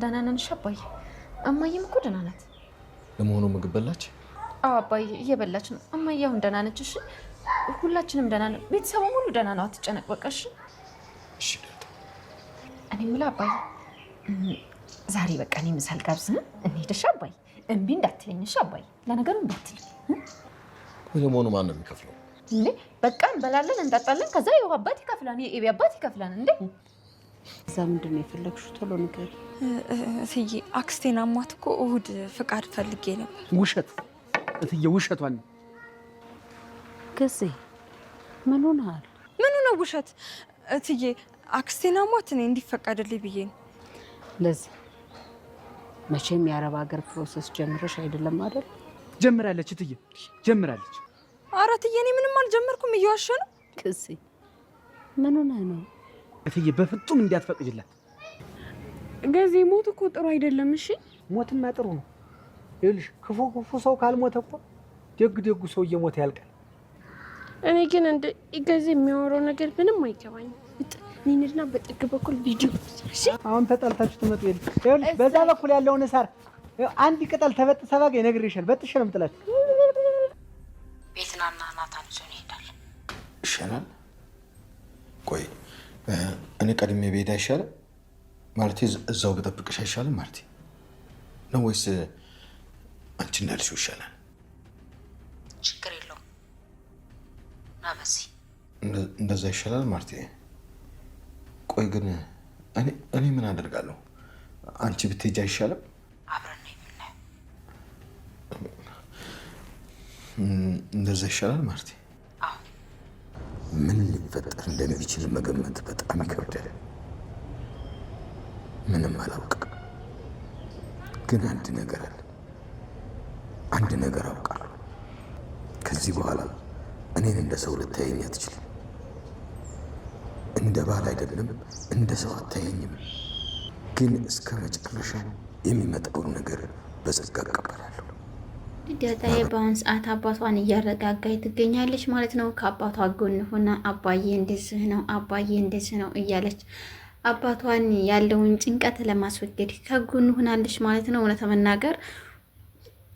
ደህና ነን አባዬ። እማዬም እኮ ደህና ናት። ለመሆኑ ምግብ በላች? አዎ አባዬ እየበላች ነው። እማዬ አሁን ደህና ነች። እሺ ሁላችንም ደህና ነን። ቤተሰቡ ሙሉ ደህና ነው። አትጨነቅ በቃ እሺ። እሺ እኔ የምልህ አባዬ ዛሬ በቃ እኔ ምሳ ልጋብዝህ እንሂድ እሺ አባዬ? እምቢ እንዳትለኝ እሺ አባዬ? ለነገሩ እንዳትለኝ። ለመሆኑ ማን ነው የሚከፍለው? እንዴ በቃ እንበላለን እንጠጣለን። ከዛ ይኸው አባት ይከፍላል፣ የኤቢ አባት ይከፍላል። እንዴ እዛ ምንድን ነው የፈለግሽው? ቶሎ ንገሪ እትዬ። አክስቴን አሟት እኮ እሑድ ፍቃድ ፈልጌ ነበር። ውሸት እትዬ፣ ውሸቷን ነው። ገዜ ምን ሆነሃል? ምኑ ነው ውሸት እትዬ? አክስቴን አሟት እኔ እንዲፈቀድልኝ ብዬ ነው። ለዚህ መቼም የአረብ ሀገር ፕሮሰስ ጀምረሽ አይደለም አይደል? ጀምራለች እትዬ፣ ጀምራለች። ኧረ እትዬ እኔ ምንም አልጀመርኩም። እየዋሸ ነው። ገዜ ምን ሆነህ ነው? እትዬ በፍጹም እንዲያትፈቅጅላት። ገዜ ሞት እኮ ጥሩ አይደለም። እሺ ሞትማ ጥሩ ነው። ይኸውልሽ ክፉ ሰው ካልሞተ እኮ ደጉ ሰው እየሞተ ያልቃል። እኔ ግን እንደ ገዜ የሚያወራው ነገር ምንም አይገባኝም። እኔና በጥግ በኩል ቪዲዮ እሺ። አሁን ተጣልታችሁ ትመጡ የለ። ይኸውልሽ በዛ በኩል ያለውን ሳር አንድ ቅጠል ተበጥሰ ባገ ይነግርሻል። በጥሽ ነው የምጥላችሁ። ቤትናና ናታን ይዞ ይሄዳል። ይሻላል። ቆይ እኔ ቀድሜ ብሄድ አይሻልም? ማለት እዛው በጠብቅሽ አይሻልም ማለት ነው ወይስ አንቺ እንዳልሽው ይሻላል? ችግር የለውም ና በዚህ እንደዛ ይሻላል ማለት። ቆይ ግን እኔ ምን አደርጋለሁ? አንቺ ብትሄጂ አይሻልም? አብረን ነው የምናየው። እንደዛ ይሻላል ማለት። አዎ ምን ሊፈጠር እንደሚችል መገመት በጣም ይከብዳል። ምንም አላውቅም፣ ግን አንድ ነገር አለ። አንድ ነገር አውቃለሁ። ከዚህ በኋላ እኔን እንደ ሰው ልታየኝ አትችልም። እንደ ባል አይደለም እንደ ሰው አታየኝም። ግን እስከ መጨረሻው የሚመጣውን ነገር በጸጋ እቀበላለሁ። ዳጣዬ በአሁን ሰዓት አባቷን እያረጋጋች ትገኛለች ማለት ነው። ከአባቷ ጎን ሆና አባዬ እንደዚህ ነው፣ አባዬ እንደዚህ ነው እያለች አባቷን ያለውን ጭንቀት ለማስወገድ ከጎን ሆናለች ማለት ነው። እውነት ለመናገር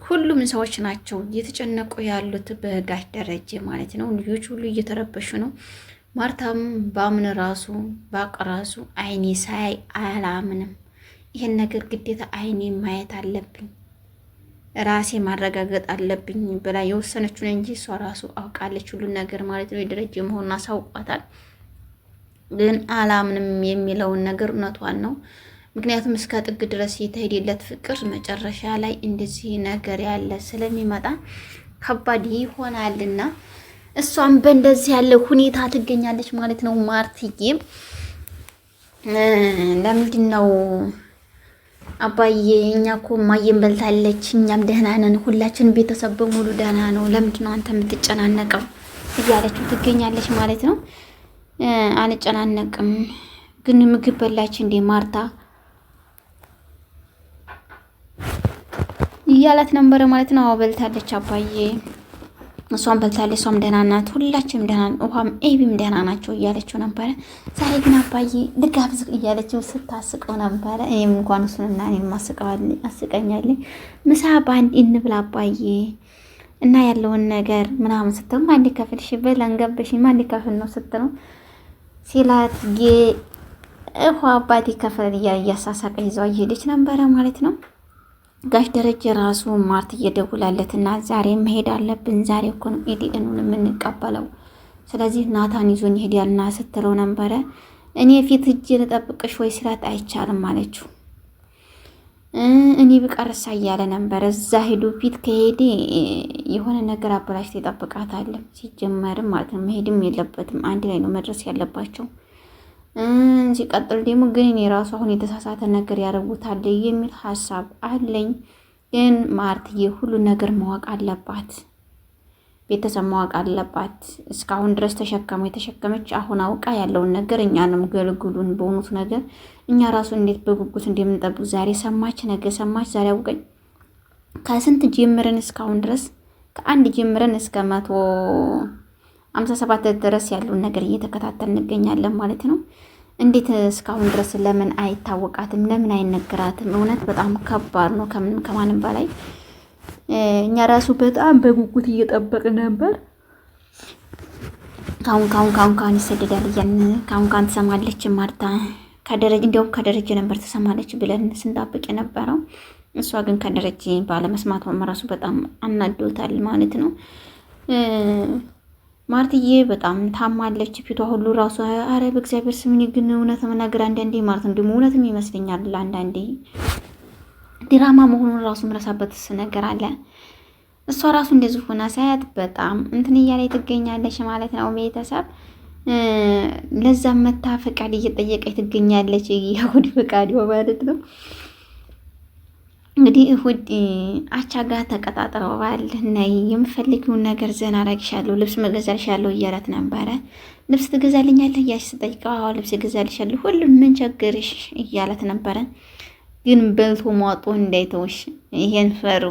ሁሉም ሰዎች ናቸው እየተጨነቁ ያሉት በጋሽ ደረጀ ማለት ነው። ልጆች ሁሉ እየተረበሹ ነው። ማርታም በአምን ራሱ ባቅ ራሱ አይኔ ሳይ አላምንም፣ ይሄን ነገር ግዴታ አይኔ ማየት አለብኝ፣ ራሴ ማረጋገጥ አለብኝ ብላ የወሰነችውን እንጂ እሷ ራሱ አውቃለች ሁሉን ነገር ማለት ነው። የደረጀ መሆኑን አሳውቋታል። ግን አላምንም የሚለውን ነገር እውነቷን ነው። ምክንያቱም እስከ ጥግ ድረስ የተሄደለት ፍቅር መጨረሻ ላይ እንደዚህ ነገር ያለ ስለሚመጣ ከባድ ይሆናልና እሷም በእንደዚህ ያለ ሁኔታ ትገኛለች ማለት ነው። ማርትዬ ለምንድን ነው አባዬ እኛ እኮ ማየን በልታለች፣ እኛም ደህና ነን፣ ሁላችን ቤተሰብ በሙሉ ደህና ነው፣ ለምንድን ነው አንተ የምትጨናነቀው እያለችው ትገኛለች ማለት ነው። አልጨናነቅም፣ ግን ምግብ በላች እንዴ ማርታ እያላት ነበረ ማለት ነው። አዎ በልታለች አባዬ፣ እሷም በልታለች፣ እሷም ደህና ናት፣ ሁላችንም ደህና ናት፣ ውሃም ኤቢም ደህና ናቸው እያለችው ነበረ። ዛሬ ግን አባዬ ልጋብዝ እያለችው ስታስቀው ነበረ። እኔም እንኳን እሱንና እኔም አስቀኛለኝ። ምሳ በአንድ እንብላ አባዬ እና ያለውን ነገር ምናምን ስትል ማን ሊከፍልሽ ብለን ገብሽኝ ማን ሊከፍል ነው ስትለው ሲላት ውሃ አባቴ ከፍል እያሳሳቀ ይዘው እየሄደች ነበረ ማለት ነው። ጋሽ ደረጀ ራሱ ማርት እየደውላለትና ዛሬ መሄድ አለብን፣ ዛሬ እኮ ነው ኤዲኤኑን የምንቀበለው፣ ስለዚህ ናታን ይዞኝ ሄዳልና ስትለው ነበረ። እኔ ፊት እጅ ልጠብቅሽ ወይ ሲላት አይቻልም አለችው። እኔ ብቀርሳ እያለ ነበረ። እዛ ሄዱ ፊት ከሄደ የሆነ ነገር አበላሽቶ ይጠብቃታል። ሲጀመርም ማለት ነው መሄድም የለበትም፣ አንድ ላይ ነው መድረስ ያለባቸው። ሲቀጥል ደግሞ ግን እኔ ራሱ አሁን የተሳሳተ ነገር ያደርጉታል የሚል ሀሳብ አለኝ። ግን ማርትዬ ሁሉ ነገር ማወቅ አለባት፣ ቤተሰብ ማወቅ አለባት። እስካሁን ድረስ የተሸከመች አሁን አውቃ ያለውን ነገር እኛንም ገልግሉን በሆኑት ነገር እኛ ራሱ እንዴት በጉጉት እንደምንጠብቅ ዛሬ ሰማች፣ ነገ ሰማች፣ ዛሬ አውቀኝ። ከስንት ጀምረን እስካሁን ድረስ ከአንድ ጀምረን እስከ 157 ድረስ ያለውን ነገር እየተከታተል እንገኛለን ማለት ነው። እንዴት እስካሁን ድረስ ለምን አይታወቃትም? ለምን አይነገራትም? እውነት በጣም ከባድ ነው ከማንም በላይ። እኛ ራሱ በጣም በጉጉት እየጠበቅን ነበር። ካሁን ይሰደዳል እያልን ካሁን ትሰማለች ማርታ ከደረጀ እንዲያውም ከደረጀ ነበር ትሰማለች ብለን ስንጠብቅ የነበረው። እሷ ግን ከደረጀ ባለመስማቷ ራሱ በጣም አናዶታል ማለት ነው። ማርትዬ በጣም ታማለች፣ ፊቷ ሁሉ ራሱ አረ በእግዚአብሔር ስም ግን እውነት መናገር አንዳንዴ ማለት ነው ደግሞ እውነትም ይመስለኛል አንዳንዴ ድራማ መሆኑን ራሱ ምረሳበትስ ነገር አለ። እሷ ራሱ እንደዚህ ሆና ሳያት በጣም እንትን እያለች ትገኛለች ማለት ነው። ቤተሰብ ለዛም መታ ፈቃድ እየጠየቀች ትገኛለች። የእሑድ ፈቃድ ማለት ነው። እንግዲህ እሑድ አቻ ጋር ተቀጣጥረዋል። ነይ የምፈልጊውን ነገር ዘና አረግሻለሁ፣ ልብስ መገዛልሻለሁ እያላት ነበረ። ልብስ ትገዛልኛለህ እያልሽ ስጠይቀው አዎ ልብስ እገዛልሻለሁ፣ ሁሉም ምን ቸገርሽ እያላት ነበረ። ግን በልቶ ሟጦ እንዳይተውሽ ይሄን ፈሩ።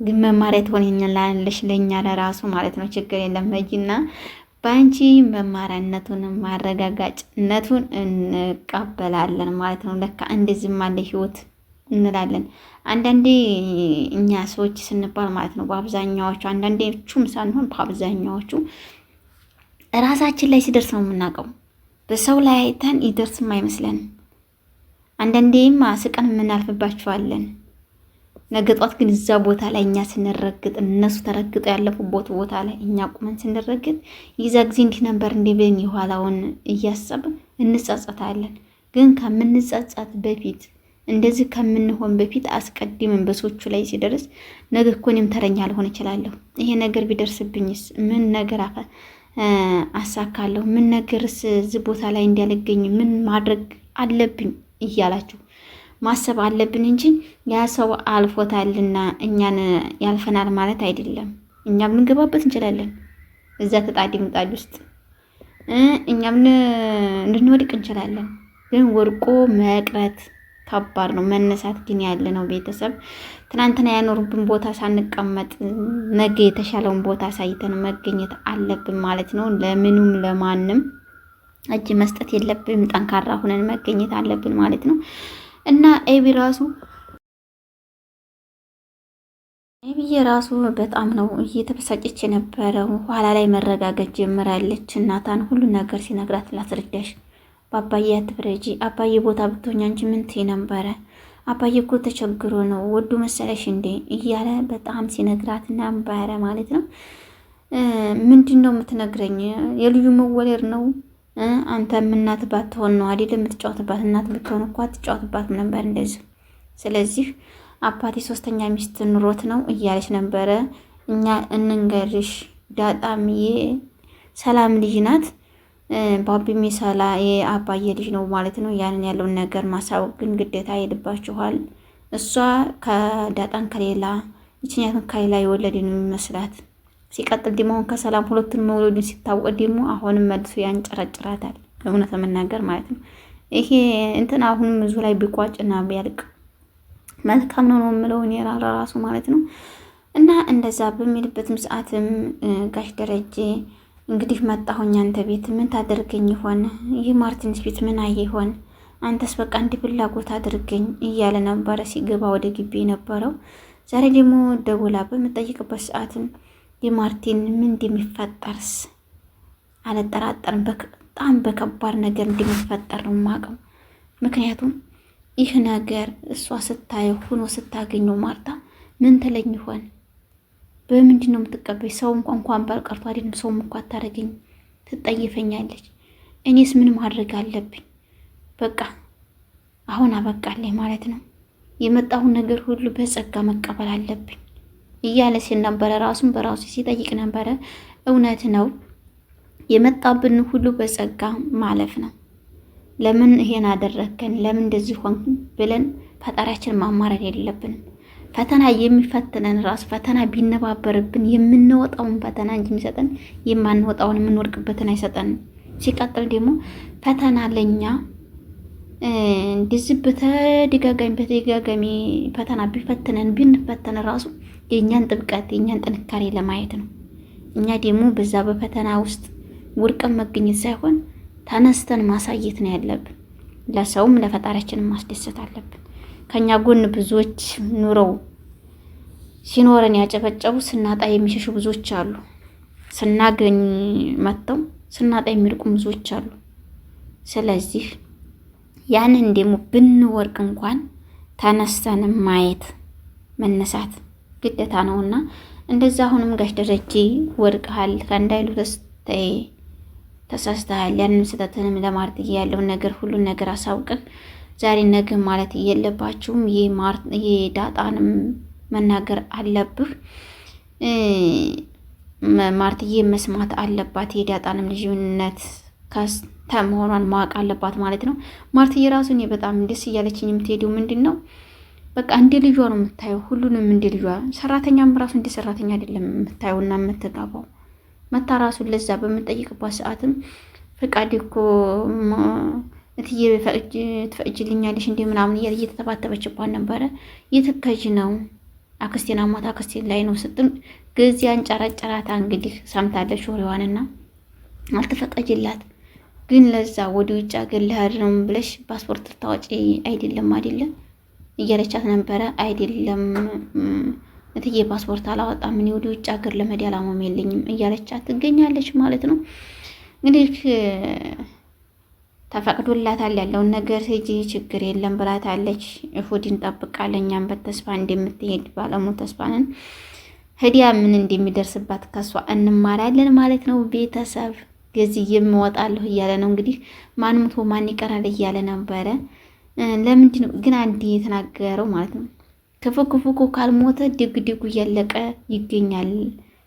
ግን መማሪያ ትሆንኛለሽ ለእኛ ለራሱ ማለት ነው። ችግር የለም ሂጂና በአንቺ መማሪያነቱን ማረጋጋጭነቱን እንቀበላለን ማለት ነው። ለካ እንደዚህም አለ ህይወት እንላለን። አንዳንዴ እኛ ሰዎች ስንባል ማለት ነው በአብዛኛዎቹ አንዳንዴቹም ሳንሆን በአብዛኛዎቹ ራሳችን ላይ ሲደርስ ነው የምናውቀው። በሰው ላይ አይተን ይደርስም አይመስለን። አንዳንዴም ስቀን የምናልፍባቸዋለን። ነገ ጧት ግን እዛ ቦታ ላይ እኛ ስንረግጥ እነሱ ተረግጠው ያለፉበት ቦታ ላይ እኛ ቁመን ስንረግጥ ይዛ ጊዜ እንዲህ ነበር እንዲህ ብለን የኋላውን እያሰብን እንጸጸታለን። ግን ከምንጸጸት በፊት እንደዚህ ከምንሆን በፊት አስቀድመን በሰዎቹ ላይ ሲደርስ ነገ እኮ እኔም ተረኛ ልሆን እችላለሁ፣ ይሄ ነገር ቢደርስብኝስ ምን ነገር አሳካለሁ፣ ምን ነገርስ እዚህ ቦታ ላይ እንዲያልገኝ ምን ማድረግ አለብኝ እያላችሁ ማሰብ አለብን እንጂ ያ ሰው አልፎታልና እኛን ያልፈናል ማለት አይደለም። እኛም ልንገባበት እንችላለን እዛ ተጣዲ ምጣድ ውስጥ እኛም ልንወድቅ እንችላለን። ግን ወርቆ መቅረት ከባድ ነው፣ መነሳት ግን ያለ ነው። ቤተሰብ ትናንትና ያኖሩብን ቦታ ሳንቀመጥ ነገ የተሻለውን ቦታ አሳይተን መገኘት አለብን ማለት ነው። ለምኑም ለማንም እጅ መስጠት የለብንም። ጠንካራ ሁነን መገኘት አለብን ማለት ነው። እና ኤቢዬ ራሱ በጣም ነው እየተበሳጨች የነበረው። ኋላ ላይ መረጋገጥ ጀምራለች። እናታን ሁሉ ነገር ሲነግራት ላስረዳሽ፣ በአባዬ አትፍረጂ፣ አባዬ ቦታ ብትሆኝ አንቺ ምን ትይ ነበረ? አባዬ እኮ ተቸግሮ ነው ወዱ መሰለሽ እንዴ እያለ በጣም ሲነግራት ነበረ ማለት ነው። ምንድን ነው የምትነግረኝ? የልዩ መወለድ ነው አንተም እናት ባትሆን ነው አይደል የምትጫወትባት? እናት ብትሆን እኮ አትጫወትባትም ነበር እንደዚህ። ስለዚህ አባቴ ሶስተኛ ሚስት ኑሮት ነው እያለች ነበረ። እኛ እንንገርሽ ዳጣምዬ ሰላም ልጅ ናት፣ ባቢም ሰላ የአባዬ ልጅ ነው ማለት ነው። ያንን ያለውን ነገር ማሳወቅ ግን ግዴታ ይልባችኋል። እሷ ከዳጣን ከሌላ ይችኛቱን ከሌላ የወለድ ነው የሚመስላት። ሲቀጥል ደግሞ አሁን ከሰላም ሁለቱን መውለዱን ሲታወቅ ደግሞ አሁንም መልሶ ያንጨረጭራታል። እውነት ለመናገር ማለት ነው። ይሄ እንትን አሁንም ብዙ ላይ ቢቋጭና ቢያልቅ መልካም ነው የምለው እኔ ራሱ ማለት ነው። እና እንደዛ በሚልበትም ሰዓትም ጋሽ ደረጀ እንግዲህ መጣሁኝ አንተ ቤት ምን ታደርገኝ ይሆን? ይህ ማርቲንስ ቤት ምን አየ ይሆን? አንተስ በቃ እንዲህ ፍላጎት አድርገኝ እያለ ነበረ ሲገባ ወደ ግቢ የነበረው። ዛሬ ደግሞ ደውላ በምጠይቅበት ሰዓትም የማርቲን ምን እንደሚፈጠርስ አልጠራጠርም። በጣም በከባድ ነገር እንደሚፈጠር ነው የማውቀው። ምክንያቱም ይህ ነገር እሷ ስታየው ሆኖ ስታገኘው ማርታ ምን ትለኝ ይሆን? በምንድን ነው የምትቀበኝ? ሰው እንኳን ባልቀርቶ አይደለም ሰውም እንኳን አታረገኝ፣ ትጠይፈኛለች። እኔስ ምን ማድረግ አለብኝ? በቃ አሁን አበቃለኝ ማለት ነው። የመጣሁን ነገር ሁሉ በጸጋ መቀበል አለብኝ እያለ ሲል ነበረ። ራሱን በራሱ ሲጠይቅ ነበረ። እውነት ነው፣ የመጣብን ሁሉ በጸጋ ማለፍ ነው። ለምን ይሄን አደረግከን፣ ለምን እንደዚህ ሆን ብለን ፈጣሪያችን ማማረር የለብንም። ፈተና የሚፈትነን ራሱ ፈተና ቢነባበርብን የምንወጣውን ፈተና እንጂ የሚሰጠን የማንወጣውን የምንወርቅበትን አይሰጠንም። ሲቀጥል ደግሞ ፈተና ለኛ እንደዚህ በተደጋጋሚ ፈተና ቢፈትነን ብንፈተን ራሱ የእኛን ጥብቀት የእኛን ጥንካሬ ለማየት ነው። እኛ ደግሞ በዛ በፈተና ውስጥ ውርቀን መገኘት ሳይሆን ተነስተን ማሳየት ነው ያለብን። ለሰውም ለፈጣሪያችንም ማስደሰት አለብን። ከኛ ጎን ብዙዎች ኑረው ሲኖረን ያጨበጨቡ ስናጣ የሚሸሹ ብዙዎች አሉ። ስናገኝ መጥተው ስናጣ የሚርቁ ብዙዎች አሉ። ስለዚህ ያንን ደግሞ ብንወርቅ እንኳን ተነስተን ማየት መነሳት ግዴታ ነውና እንደዛ አሁንም ጋሽ ደረጀ ወርቀሃል ከእንዳይሉ ተሳስተሃል። ያንን ስህተትንም ለማርትዬ ያለውን ነገር ሁሉን ነገር አሳውቅህ ዛሬ ነገ ማለት የለባችሁም። ይሄ ዳጣንም መናገር አለብህ። ማርትዬ መስማት አለባት። የዳጣንም ልጅነት መሆኗን ማወቅ አለባት ማለት ነው። ማርትዬ ራሱ እኔ በጣም ደስ እያለችኝ የምትሄደው ምንድን ነው በቃ እንደ ልጇ ነው የምታየው። ሁሉንም እንደ ልጇ፣ ሰራተኛም ራሱ እንደ ሰራተኛ አይደለም የምታየውና የምትጋባው። መታ ራሱን ለዛ በምንጠይቅባት ሰዓትም ፈቃድ እኮ እትዬ ትፈቅጂልኛለሽ እንደ ምናምን እያለ እየተተባተበችባት ነበረ። እየተከጅ ነው አክስቴን አሟት አክስቴን ላይ ነው ስትል ጊዜያን ጨረጨራታ። እንግዲህ ሰምታለች ወሬዋንና አልተፈቀጅላት ግን ለዛ ወደ ውጭ ሀገር ልሄድ ነው ብለሽ ፓስፖርት ልታወጪ አይደለም እያለቻት ነበረ። አይደለም እትዬ ፓስፖርት አላወጣም እኔ ወደ ውጭ ሀገር ለመሄድ አላማም የለኝም እያለቻት ትገኛለች ማለት ነው። እንግዲህ ተፈቅዶላታል ያለውን ነገር ሂጂ ችግር የለም ብላታለች። እሁድ እንጠብቃለን እኛም በተስፋ እንደምትሄድ ባለሙሉ ተስፋ ነን። ሂዲያ ምን እንደሚደርስባት ከሷ እንማራለን ማለት ነው። ቤተሰብ ገዝዬም እወጣለሁ እያለ ነው እንግዲህ ማን ሙቶ ማን ይቀራል እያለ ነበረ። ለምንድን ነው ግን አንድ የተናገረው ማለት ነው ክፉ ክፉ እኮ ካልሞተ ደግ ደጉ እያለቀ ይገኛል።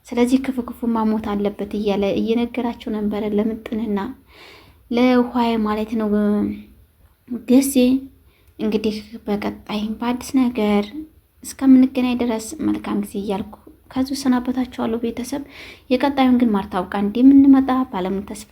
ስለዚህ ክፉ ክፉ ማሞት አለበት እያለ እየነገራቸው ነበረ ለምጥንና ለውሃይ ማለት ነው። ገዜ እንግዲህ በቀጣይ በአዲስ ነገር እስከምንገናኝ ድረስ መልካም ጊዜ እያልኩ ከዚሁ ሰናበታችኋለሁ ቤተሰብ። የቀጣዩን ግን ማርታ አውቃ እንደምንመጣ ባለሙሉ ተስፋ